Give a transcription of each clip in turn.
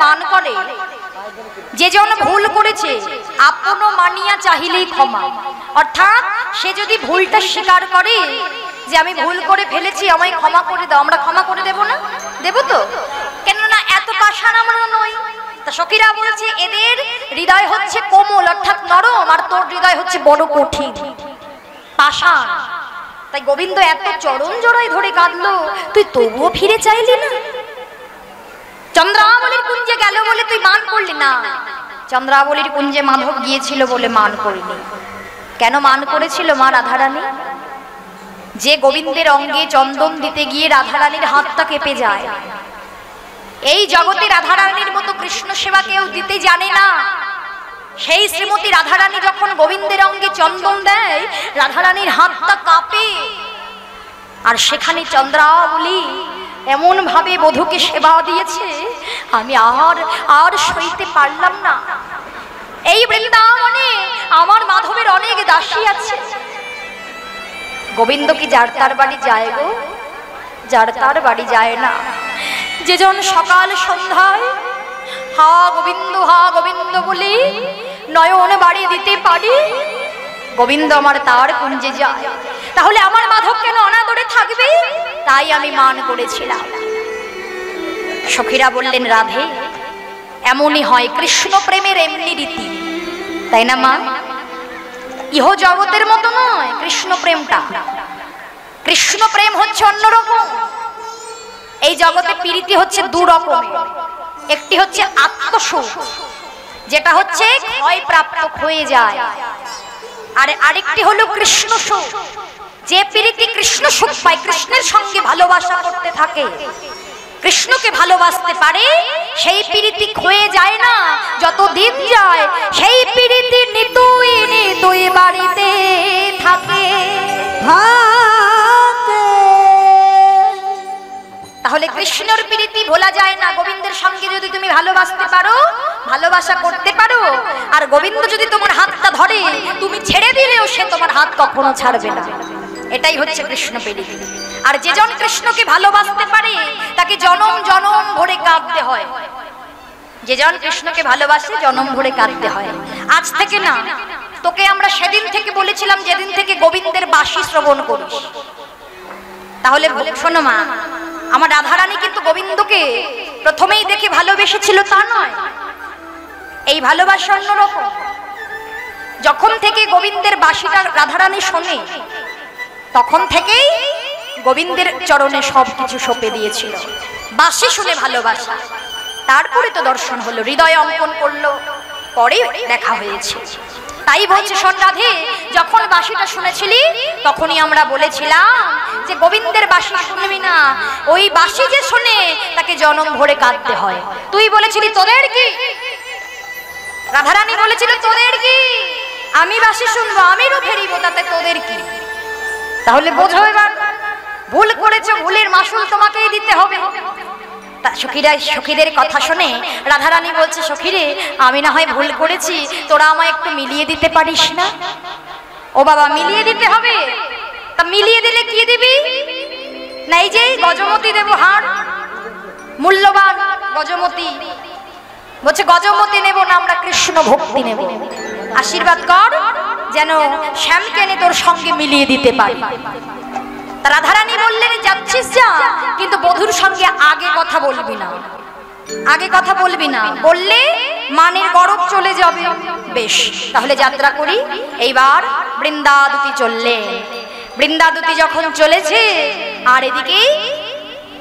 মান করে, যে জন ভুল করেছে আপন মানিয়া চাহিলেই ক্ষমা, অর্থাৎ সে যদি ভুলটা স্বীকার করে যে আমি ভুল করে ফেলেছি, আমায় ক্ষমা করে দাও, আমরা ক্ষমা করে দেব না? দেব তো? কেননা এত পাষাণ আমরা নই। তা সখীরা বলছে এদের হৃদয় হচ্ছে কোমল অর্থাৎ নরম, আর তোর হৃদয় হচ্ছে বড় কঠিন, পাষাণ। তাই গোবিন্দ এত চরণ জড়ায় ধরে কাঁদলো, তুই তবুও ফিরে চাইলি না? চন্দ্রাবলীর কুঞ্জে গেল বলে তুই মান করলি না? চন্দ্রাবলীর কুঞ্জে মাধব গিয়েছিল বলে মান করিনি। কেন মান করেছিল মা রাধারানী? যে গোবিন্দের অঙ্গে চন্দন দিতে গিয়ে রাধারানীর হাতটা কেঁপে যায়। এই জগতে রাধারানীর মতো কৃষ্ণ সেবা কেউ দিতে জানে না। সেই শ্রীমতী রাধারানী যখন গোবিন্দের অঙ্গে চন্দন দেয়, রাধারানীর হাতটা কাঁপে। আর সেখানে চন্দ্রাবলী এমন ভাবে বধূকে সেবা দিয়েছে, আমি আর সইতে পারলাম না। এই বৃন্দাবনে আমার মাধবের অনেক দাসী আছে। গোবিন্দ কি যার তার বাড়ি যায় গো? যার তার বাড়ি যায় না। যেজন সকাল সন্ধ্যায় হা গোবিন্দ বলি নয়ন বাড়ি দিতে পারি, গোবিন্দ আমার তার কুঞ্জে যায়। তাহলে আমার মাধব কেন অনাদরে থাকবে? তাই আমি মান করেছিলাম। সখীরা বললেন রাধে, এমনই হয়, কৃষ্ণ প্রেমের এমনি রীতি, তাই না মা? ইহ জগতের মতো নয় কৃষ্ণ প্রেমটা। কৃষ্ণ প্রেম হচ্ছে অন্যরকম। এই জগতে প্রীতি হচ্ছে দু রকমের। একটি হচ্ছে আত্মসুখ, যেটা হচ্ছে ক্ষয় প্রাপ্ত হয়ে যায়, আর আরেকটি হলো কৃষ্ণ সুখ। যে প্রীতি কৃষ্ণ সুখ পায়, কৃষ্ণের সঙ্গে ভালোবাসা করতে থাকে, কৃষ্ণকে ভালোবাসতে পারে, সেই প্রীতি ক্ষয়ে যায় না। যত দিন যায় সেই প্রীতি নিতুই বাড়িতে থাকে। তাহলে কৃষ্ণের প্রীতি ভোলা যায় না। গোবিন্দের সঙ্গে যদি তুমি ভালোবাসতে পারো, ভালোবাসা করতে পারো, আর গোবিন্দ যদি তোমার হাতটা ধরে, তুমি ছেড়ে দিলেও সে তোমার হাত কখনো ছাড়বে না। এটাই হচ্ছে কৃষ্ণ প্রীতি। আর যে জন কৃষ্ণকে ভালোবাসতে পারে তাকে জনম জনম ভরে কাঁদতে হয়। যে জন কৃষ্ণকে ভালোবাসে জনম ভরে কাঁদতে হয়। আজ থেকে না, তোকে আমরা সেদিন থেকে বলেছিলাম যেদিন থেকে গোবিন্দের বাঁশি শ্রবণ করিস। তাহলে শোনো মা, আমার রাধারানী কিন্তু গোবিন্দকে প্রথমেই দেখে ভালোবেসেছিল তা নয়। এই ভালোবাসা অন্যরকম। যখন থেকে গোবিন্দের বাঁশিটা রাধারানী শোনে, তখন থেকেই গোবিন্দের চরণে সবকিছু সঁপে দিয়েছিল। বাঁশি শুনে ভালোবাসা, তারপরে তো দর্শন হলো, হৃদয় অঙ্কন করলো, পরে দেখা হয়েছে। তাই বলছে শোন রাধে, যখন বাঁশিটা শুনেছিলি তখনই আমরা বলেছিলাম যে গোবিন্দের বাঁশি শুনবি না, ওই বাঁশি যে শুনে তাকে জনম ভরে কাঁদতে হয়। তুই বলেছিলি তোদের কি? রাধারানী বলেছিল তোদের কি? আমি বাঁশি শুনবো, আমি রূপ ফেরিব, তাতে তোদের কি? তাহলে বোঝো এবার, ভুল করেছো, ভুলের মাসুল তোমাকেই দিতে হবে। সখীদের কথা শুনে রাধারানী বলছে, সখীরে আমি না হয় ভুল করেছি, তোরা আমায় একটু মিলিয়ে দিতে পারিস না? ও বাবা, মিলিয়ে দিতে হবে? তা মিলিয়ে দিলে কি দিবি? না এই যে গজমতি দেব, হার মূল্যবান গজমতি। বলছে গজমতি নেব না, আমরা কৃষ্ণ ভক্তি নেব। আশীর্বাদ কর যেন শ্যামকে এনে তোর সঙ্গে মিলিয়ে দিতে পারি। রাধারানী বললেন যাচ্ছিস যা, কিন্তু বধূর সঙ্গে আগে কথা বলবি না, আগে কথা বলবি না, বললে মানের গরব চলে যাবে। বেশ, তাহলে যাত্রা করি। এইবার বৃন্দাদুতি চললেন। বৃন্দাদুতি যখন চলেছে, আর এদিকে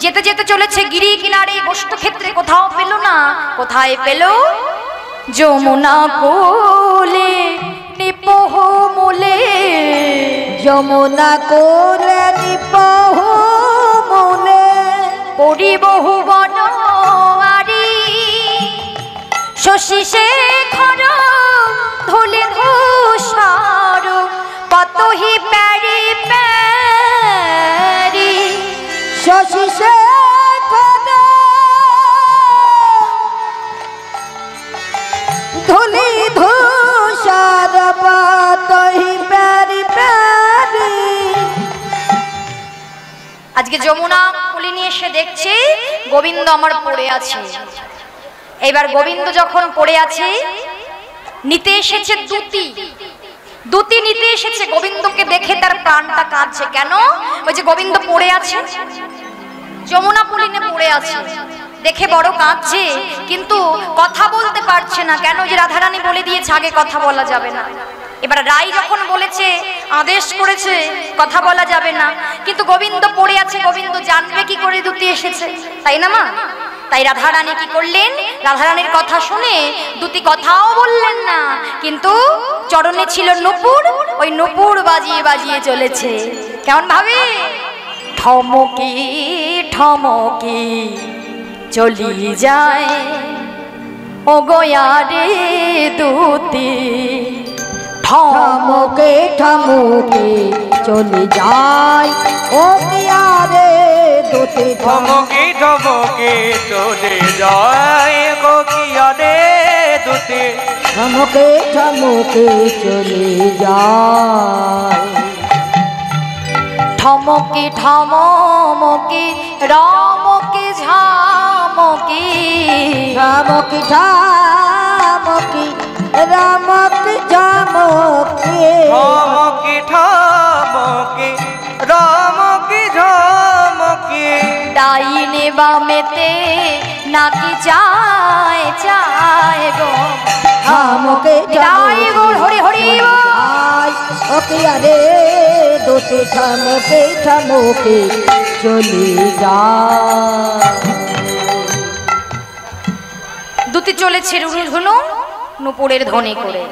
যেতে যেতে চলেছে গিরি কিনারে, গোষ্ঠ ক্ষেত্রে কোথাও পেল না। কোথায় পেল? যমুনা কোলে নিপহ মূলে, যমুনা কোলে নিপহ মূলে, পরিবহু বনমারি, শশী শেখর ধুলি ধূসর, কতহি প্যারি প্যারি, শশী শেখর ধুলি ধূসর, কতহি প্যারি প্যারি। আজকে যমুনা কুলি নিয়ে এসে দেখছে গোবিন্দ আমার পড়ে আছে। এবার গোবিন্দ যখন পড়ে আছে, নিতে এসেছে দুতি নিতে এসেছে। গোবিন্দকে দেখে তার প্রাণটা কাঁদছে। কেন? ওই যে গোবিন্দ পড়ে আছে, যমুনা পুলিনে পড়ে আছে, দেখে বড় কাঁদছে, কিন্তু কথা বলতে পারছে না। কেন? যে রাধারানী বলে দিয়েছে আগে কথা বলা যাবে না। এবার রাই যখন বলেছে, আদেশ করেছে, কথা বলা যাবে না, কিন্তু গোবিন্দ পড়ে আছে, গোবিন্দ জানবে কি করে দুতি এসেছে, তাই না মা? তাই রাধারানী কি করলেন? রাধারানীর কথা শুনে দুতি কথাও বললেন না, কিন্তু চরণে ছিল নূপুর, ওই নূপুর বাজিয়ে বাজিয়ে চলেছে। কেমন ভাবে? ঠমকি ঠমকি চলি যায় ও গয়ারে দুতি, ঠমকে ঠমকে চলে যায় ও গিয়ারে দুতি, ঠমকে ঠমকে চলে যায় গো গিয়ারে দুতি, ঠমকে ঠমকে চলে যায়। ঠমকি ঠমকি রমকি ঝামকি, ঠমকি ঠমকি রমকি ঝমকি, ঠমকি ঠমকি রমকি ঝমকি, ডাইনে বামেতে নাকি চায় চায় গো, ঠমকে যাই গো হরি হরি যায় ও গিয়ারে দুতি, ঠমকে ঠমকে চলে যায়। দুতি চলেছে রুনঝুনু নূপুরের ধ্বনি করে।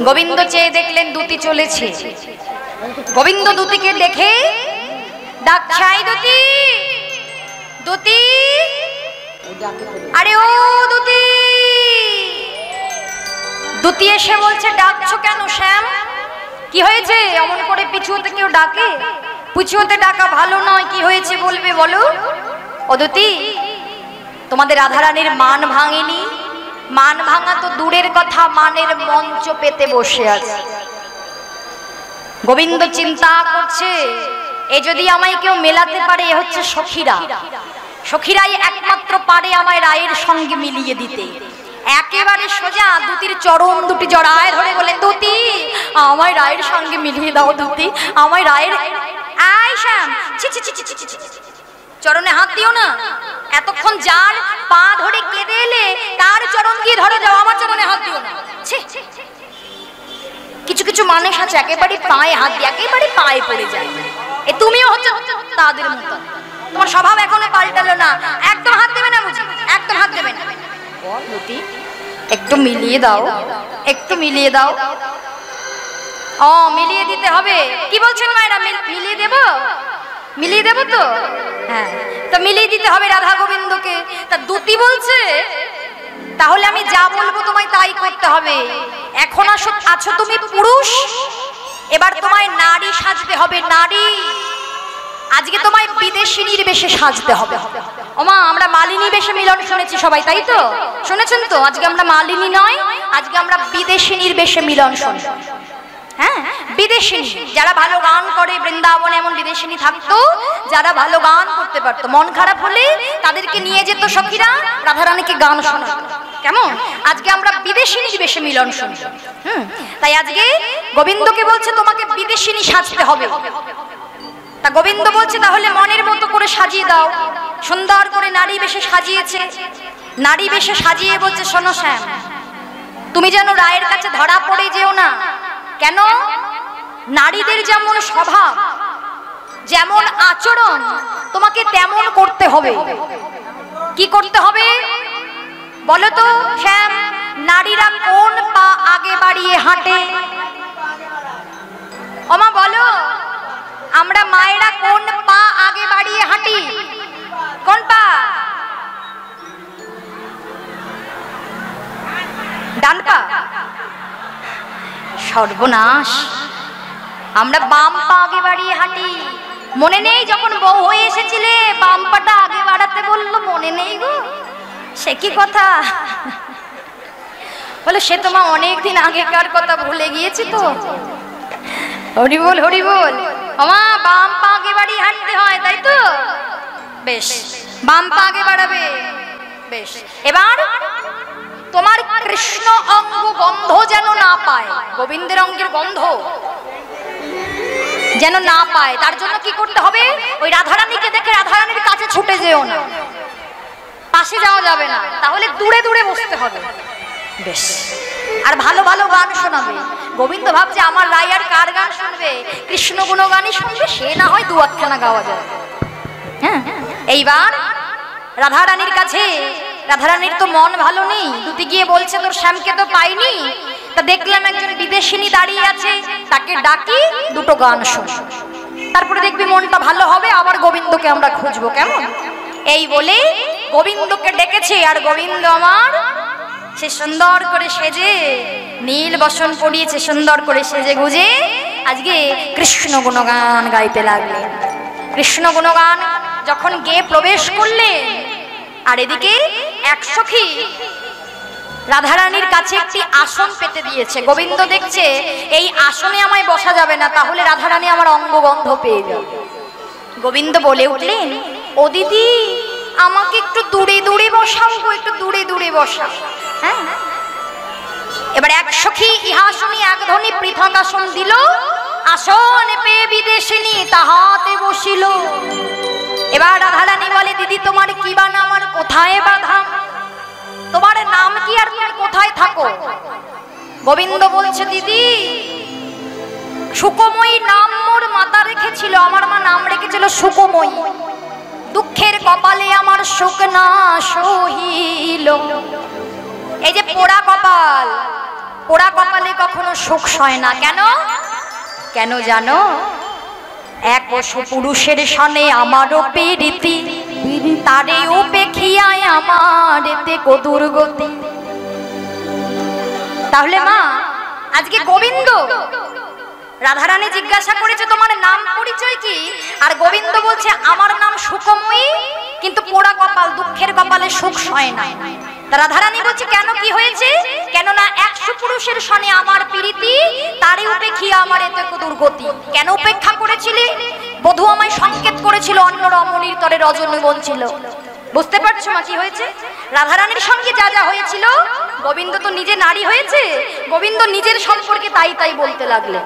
গোবিন্দ চেয়ে দেখলেন দুতি চলেছে। গোবিন্দ দুতিকে দেখে ডাকছে, আই দুতি, দুতি, আরে ও দুতি। দুতি এসে বলছে, ডাকছো কেন শ্যাম? কি হয়েছে? অমন করে পিছু হতে কেউ ডাকে? পিছু হতে ডাকা ভালো নয়। কি হয়েছে বলবে বলো। ও দুতি, তোমাদের রাধারানীর মান ভাঙেনি? মান ভাঙা তো দূরের কথা, মানের মঞ্চ পেতে বসে আছে। গোবিন্দ চিন্তা করছে, এ যদি আমায় কেউ মেলাতে পারে, এ হচ্ছে সখীরা। সখীরাই একমাত্র পারে আমায় রায়ের সঙ্গে মিলিয়ে দিতে। একেবারে সোজা দুতির চরণ দুটি জড়ায় ধরে বলে, দুতি আমায় রায়ের সঙ্গে মিলিয়ে দাও, দুতি আমায় রায়ের। আয় শ্যাম, ছি ছি ছি ছি ছি ছি, চরণে হাত দিও না। এতক্ষণ যার পা ধরে কেঁদে এলে তার চরণ গিয়ে ধরে যাও, আমার চরণে হাত দিও না। কিছু কিছু মানুষ আছে একেবারে পায়ে হাত দিয়ে একেবারে পায়ে পড়ে যায়। এ তুমিও হচ্ছে তাদের মতো। তোমার স্বভাব এখনো পাল্টালো না। একদম হাত দেবে না বুঝি, একদম হাত দেবে না। দুতি একটু মিলিয়ে দাও, একটু মিলিয়ে দাও। ও মিলিয়ে দিতে হবে। কি বলছেন মায়েরা? মিলিয়ে দেব, মিলিয়ে দেব তো? হ্যাঁ, তো মিলিয়ে দিতে হবে রাধা গোবিন্দকে। তা দুতি বলছে, তাহলে আমি যা বলবো তোমায় তাই করতে হবে। এখন আছো তুমি পুরুষ, এবার তোমায় নারী সাজতে হবে। নারী, আজকে তোমায় বিদেশিনীর বেশে সাজতে হবে। ওমা, আমরা মালিনী বেশে মিলন শুনেছি সবাই, তাই তো? শুনেছেন তো? আজকে আমরা মালিনী নয়, আজকে আমরা বিদেশিনীর বেশে মিলন শুনি। হ্যাঁ, বিদেশিনী যারা ভালো গান করে, বৃন্দাবনে এমন বিদেশিনী থাকতো যারা ভালো গান করতে পারতো। মন খারাপ হলে তাদেরকে নিয়ে যেত সখীরা, রাধারানীকে গান শোনাতো। কেমন? আজকে আমরা বিদেশিনীর বেশে মিলন শুনি। তাই আজকে গোবিন্দকে বলছে তোমাকে বিদেশিনী সাজতে হবে। তা গোবিন্দ বলছে, তাহলে মনের মতো করে সাজিয়ে দাও। সুন্দর করে নারী বেশে সাজিয়েছে। নারী বেশে সাজিয়ে বলছে, শোনো শ্যাম, তুমি যেন রায়ের কাছে ধরা পড়ে যেও না। কেন? নারীদের যেমন স্বভাব, যেমন আচরণ, তোমাকে তেমন করতে হবে। কি করতে হবে বলো তো শ্যাম? নারীরা কোন পা আগে বাড়িয়ে হাঁটে? ওমা বলো, আমরা মায়েরা কোন পা আগে বাড়িয়ে হাঁটি? কোন পা? ডান পা। সর্বনাশ, আমরা বাম পা আগে বাড়িয়ে হাঁটি। মনে নেই যখন বউ হয়ে এসেছিলে বাম পাটা আগে বাড়াতে বললো? মনে নেই গো? সে কি কথা? বলে, সে তোমার অনেকদিন আগেকার কথা ভুলে গিয়েছি তো। হরি বল, হরি বল। আমা বাম পা আগে বাড়িয়ে হাঁটতে হয়, তাই তো? বেশ, বাম পা আগে বাড়াবে। বেশ, এবার তোমার কৃষ্ণ অঙ্গ গন্ধ যেন না পায়, গোবিন্দের অঙ্গের গন্ধ যেন না পায়, তার জন্য কি করতে হবে? ওই রাধারানীকে দেখে রাধারানীর কাছে ছুটে যেও না, পাশে যাওয়া যাবে না, তাহলে দূরে দূরে বসতে হবে। বেশ, আর ভালো ভালো গান শোনাবে। গোবিন্দ ভাবছে আমার রাই আর কার গান শুনবে? কৃষ্ণ গুণগানই শুনবে, সে না হয় দু আধখানা গাওয়া যায়। হ্যাঁ, এইবার রাধারানীর কাছে, রাধারানীর তো মন ভালো নেই, দুটি গিয়ে বলছে তোর শ্যামকে তো পাইনি, তা দেখলাম একজন বিদেশিনী দাঁড়িয়ে আছে, তাকে ডাকি, দুটো গান শোন, তারপরে দেখবি মনটা ভালো হবে, আবার গোবিন্দকে আমরা খুঁজবো, কেমন? এই বলে গোবিন্দকে ডেকেছে। আর গোবিন্দ আমার সে সুন্দর করে সেজে, নীল বসন পরিয়েছে, সুন্দর করে সেজে গুজে আজকে কৃষ্ণ গুণগান গাইতে লাগলেন। কৃষ্ণ গুণগান যখন গেয়ে প্রবেশ করলেন, আর এদিকে এক সখী রাধারানীর কাছে একটি আসন পেতে দিয়েছে। গোবিন্দ দেখছে এই আসনে আমায় বসা যাবে না, তাহলে রাধারানী আমার অঙ্গগন্ধ পেয়ে যাবে। গোবিন্দ বলে উঠলেন, ও দিদি আমাকে একটু দূরে দূরে বসাও গো, একটু দূরে দূরে বসাও। হ্যাঁ, এবার এক সখী ইহা শুনি এক ধ্বনি পৃথক আসন দিল, আসন পেয়ে বিদেশিনী তাহাতে বসিল। এবার রাধারানী বলে, দিদি তোমার কি বা নাম আর কোথায় বাধা? তোমার নাম কি আর তুমি কোথায় থাকো? গোবিন্দ বলছে, দিদি সুকময়ী নাম মোর মাতা রেখেছিল, আমার মা নাম রেখেছিল সুকময়ী। দুঃখের কপালে আমার সুখ না সহিল। এই যে পোড়া কপাল, পোড়া কপালে কখনো সুখ সয় না। কেন? কেন জানো? এক পশু পুরুষের সনে আমারও পীড়িতি, তারে উপেক্ষিয়ায় আমার এতে দুর্গতি। তাহলে মা আজকে গোবিন্দ, রাধারানী জিজ্ঞাসা করেছে তোমার নাম পরিচয় কি, আর গোবিন্দ বলছে আমার নাম সুকময়ী, কিন্তু পোড়া কপাল, দুঃখের কপালে সুখ সয় না। রাধারানী বলছে কেন, কি হয়েছে? কেননা 100 পুরুষের সনে আমার প্রীতি, তারে উপেক্ষিয়া আমার এতে দুর্গতি। কেন উপেক্ষা করেছিলি? বধূ আমায় সংকেত করেছিল, অন্য রমণীর তরে রজনী বলছিল। বুঝতে পারছো মা কি হয়েছে? রাধারানীর সঙ্গে যা যা হয়েছিল, গোবিন্দ তো নিজে নারী হয়েছে, গোবিন্দ নিজের সম্পর্কে তাই তাই বলতে লাগলে।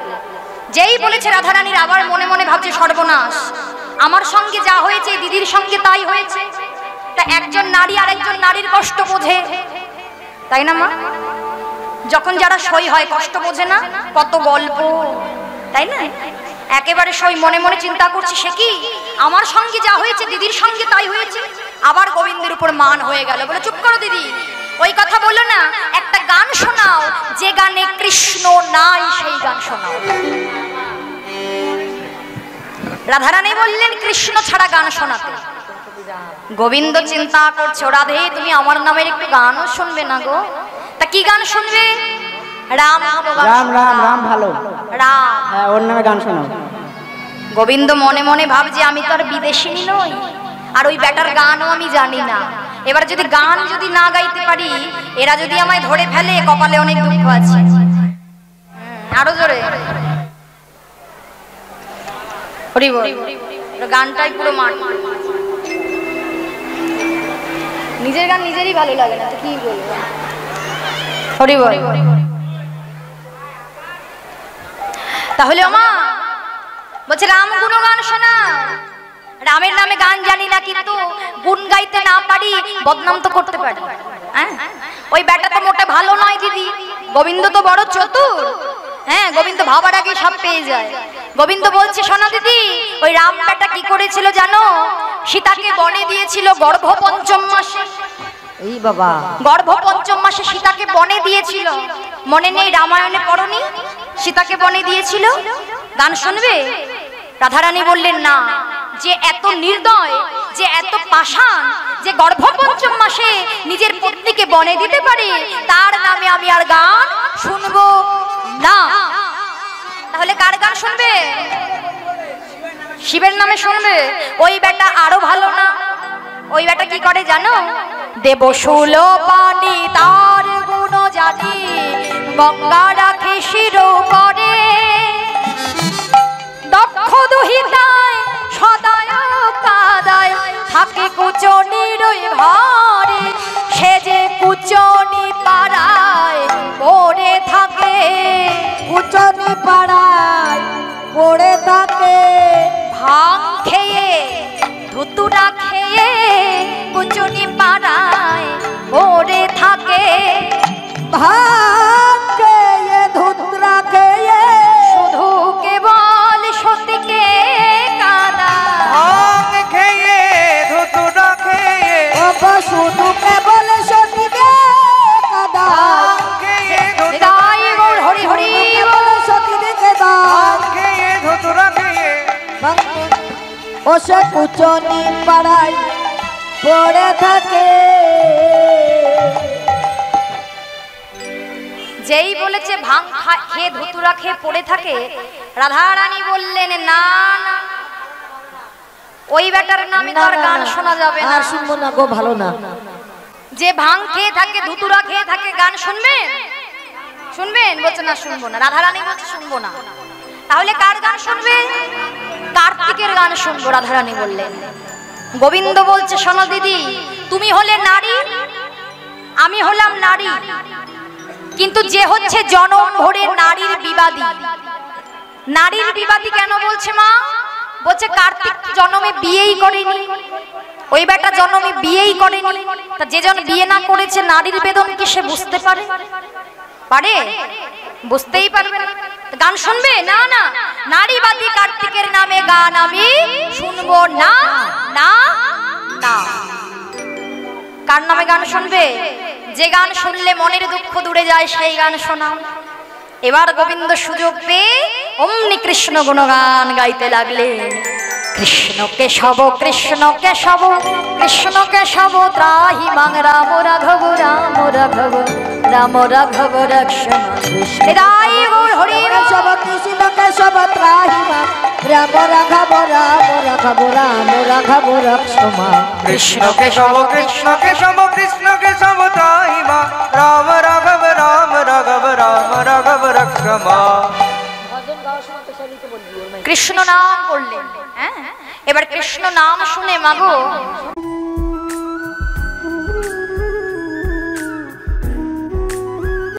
যেই বলেছে রাধারানীর আবার মনে মনে ভাবছে সর্বনাশ, আমার সঙ্গে যা হয়েছে দিদির সঙ্গে তাই হয়েছে। তা একজন নারী আর একজন নারীর কষ্ট বোঝে, তাই না মা? যখন যারা সই হয় কষ্ট বোঝে না, কত গল্প, তাই না? একেবারে সই মনে মনে চিন্তা করছে, সে কি আমার সঙ্গে যা হয়েছে দিদির সঙ্গে তাই হয়েছে। আবার গোবিন্দের উপর মান হয়ে গেল, বলে চুপ করো দিদি, ওই কথা বলো না, একটা গান শোনাও, যে গানে কৃষ্ণ নাই সেই গান শোনাও। রাধারানী বললেন কৃষ্ণ ছাড়া গান শোনাতে। গোবিন্দ চিন্তা করছে, রাধে তুমি আমার নামের একটু গানও শুনবে না গো? তা কি গান শুনবে? রাম রাম রাম রাম ভালো রাম, হ্যাঁ ওর নামে গান শোনাও। গোবিন্দ মনে মনে ভাবছে আমি তো আর বিদেশিনী নই, আর ওই বেটার গানও আমি জানি না। এবার যদি গান যদি না গাইতে পারি, এরা যদি আমায় ধরে ফেলে, কপালে অনেক দুঃখ আছে। আরো জোরে হরি বল, গানটাই পুরো মার। নিজের গান নিজেরই ভালো লাগে না, তো কি বলবো? হরি বল। তাহলে মা বলছে রাম গুণগান শোনা। রামের নামে গান জানি না, কিন্তু গুণ গাইতে না পারি, বদনাম তো করতে পারি। হ্যাঁ, ওই ব্যাটা তো মোটে ভালো নয় দিদি, গোবিন্দ তো বড় চতুর। হ্যাঁ, গোবিন্দ ভাবার আগে সব পেয়ে যায়। গোবিন্দ বলছে শোনা দিদি, ওই রাম ব্যাটা কি করেছিল জানো? সীতাকে বনে দিয়েছিল গর্ভ পঞ্চম মাসে। এই বাবা, গর্ভ পঞ্চম মাসে সীতাকে বনে দিয়েছিল, মনে নেই? রামায়ণে পড়নি? সীতাকে বনে দিয়েছিল। গান শুনবে? রাধারানী বললেন না, যে এত নির্দয়, যে এত পাষাণ, যে গর্ভ পঞ্চম মাসে নিজের পত্নীকে বনে দিতে পারে, তার নামে আমি আর গান শুনবো না। তাহলে কার গান শুনবে? শিবের নামে শুনবে। ওই বেটা আরো ভালো না, ওই বেটা কি করে জানো? দেবশুল পানি তার গুণ জানি, গঙ্গা রাখে শির করে, দক্ষ দুহিতায় সদায় কাদায় থাকে কুচনির ভারে, কুচনি পাড়ায় পড়ে থাকে ভাগ্যে এ ধুতরা খেয়ে শুধু কেবল সতীকে কাদা ভাঙ খেয়ে ধুতুরা খেয়ে ওগো শুধু কেবল সতীকে কাদা ভাঙ খেয়ে হৃদয় গৌর হরি হরি কেবল সতীকে দাও খেয়ে ধুতুরা খেয়ে ও সে কুচনি পাড়ায় পড়ে থাকে। যেই বলেছে ভাঙ খেয়ে ধুতুরা খেয়ে পড়ে থাকে, রাধারানী বললেন না না, ওই বেটার নামে তো আর গান শোনা যাবে না। আর শুনবো না গো, ভালো না। যে ভাঙ খেয়ে থাকে ধুতুরা খেয়ে থাকে গান শুনবেন? শুনবেন? বলছে না শুনবো না। রাধারানী বলছে শুনবো না। তাহলে কার গান শুনবে? কার্তিকের গান শুনবো, রাধারানী বললেন। গোবিন্দ বলছে শোনো দিদি, তুমি হলে নারী, আমি হলাম নারী, কিন্তু যে হচ্ছে জনম ভরে নারীর বিবাদী। নারীর বিবাদী কেন বলছে মা? বলছে কার্তিক জন্মে বিয়েই করেনি, ওই বেটা জন্মে বিয়েই করেনি, তা যে জন বিয়ে না করেছে নারীর বেদন কি সে বুঝতে পারে? পারে? বুঝতেই পারবে না। গান শুনবে? না না, নারীবাদী কার্তিকের নামে গান আমি শুনবো না না না। কার নামে গান শুনবে? যে গান শুনলে মনের দুঃখ দূরে যায় সেই গান শোনাও। এবার গোবিন্দ সুযোগ পেয়ে অমনি কৃষ্ণ গুণগান গাইতে লাগলেন। কৃষ্ণ কেশব কৃষ্ণ কেশব কৃষ্ণ কেশব ত্রাহি মাং রাম রাঘব রাম রাঘব রাম রাঘব রক্ষম হৃদয় গৌর হরি কেশব কৃষ্ণ কেশব ত্রাহি মাং রাম রাঘব রাম রাঘব রাম রাঘব রক্ষমা। কৃষ্ণ কেশব কৃষ্ণ কেশব কৃষ্ণ কেশব ত্রাহিমা রাম রাঘব রাম রাঘব রাম রাঘব রক্ষমা। কৃষ্ণ নাম করলেন। হ্যাঁ, এবার কৃষ্ণ নাম শুনে মাগো